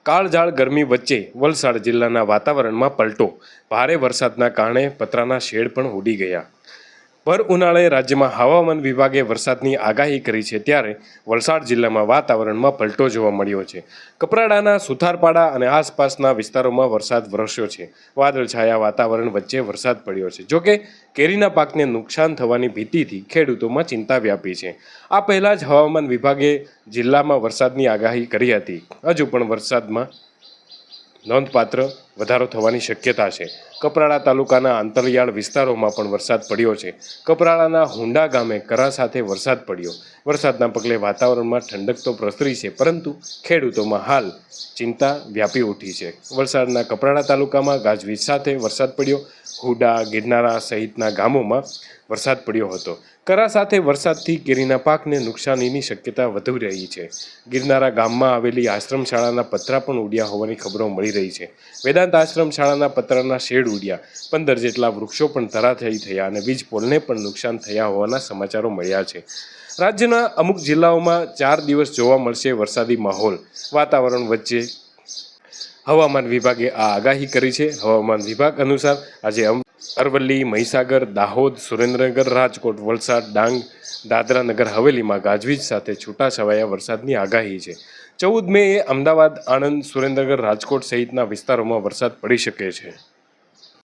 કાળઝાળ ગરમી વચ્ચે વલસાડ જિલ્લાના વાતાવરણમાં પલટો. ભારે વરસાદના કારણે પતરાના શેડ પણ ઉડી ગયા. ભર ઉનાળે રાજ્યમાં હવામાન વિભાગે વરસાદની આગાહી કરી છે, ત્યારે વલસાડ જિલ્લામાં વાતાવરણમાં પલટો જોવા મળ્યો છે. કપરાડાના સુથારપાડા અને આસપાસના વિસ્તારોમાં વરસાદ વરસ્યો છે. વાદળછાયા વાતાવરણ વચ્ચે વરસાદ પડ્યો છે. જોકે કેરીના પાકને નુકસાન થવાની ભીતિથી ખેડૂતોમાં ચિંતા વ્યાપી છે. આ પહેલાં જ હવામાન વિભાગે જિલ્લામાં વરસાદની આગાહી કરી હતી. હજુ પણ વરસાદમાં નોંધપાત્ર વધારો થવાની શક્યતા છે. કપરાડા તાલુકાના અંતરિયાળ વિસ્તારોમાં પણ વરસાદ પડ્યો છે. કપરાડાના હુંડા ગામે કરા સાથે વરસાદ પડ્યો. વરસાદના પગલે વાતાવરણમાં ઠંડક તો પ્રસરી છે, પરંતુ ખેડૂતોમાં હાલ ચિંતા વ્યાપી ઉઠી છે. વલસાડના કપરાડા તાલુકામાં ગાજવીજ સાથે વરસાદ પડ્યો. હુડા, ગિરનારા સહિતના ગામોમાં વરસાદ પડ્યો હતો. કરા સાથે વરસાદથી કેરીના પાકને નુકસાનીની શક્યતા વધુ રહી છે. ગિરનારા ગામમાં આવેલી આશ્રમ શાળાના પતરા પણ ઉડ્યા હોવાની ખબરો મળી રહી છે. વેદાંત આશ્રમ શાળાના પતરાના શેડ ઉડ્યા. 15 જેટલા વૃક્ષો પણ ધરાશાયી થયા અને વીજ પોલને પણ નુકસાન થયા હોવાના સમાચારો મળ્યા છે. રાજ્યના અમુક જિલ્લાઓમાં 4 દિવસ જોવા મળશે વરસાદી માહોલ. વાતાવરણ વચ્ચે હવામાન વિભાગે આ આગાહી કરી છે. હવામાન વિભાગ અનુસાર આજે અરવલ્લી, મહીસાગર, દાહોદ, સુરેન્દ્રનગર, રાજકોટ, વલસાડ, ડાંગ, દાદરા નગર હવેલીમાં ગાજવીજ સાથે છૂટાછવાયા વરસાદની આગાહી છે. 14 મેએ અમદાવાદ, આણંદ, સુરેન્દ્રનગર, રાજકોટ સહિતના વિસ્તારોમાં વરસાદ પડી શકે છે.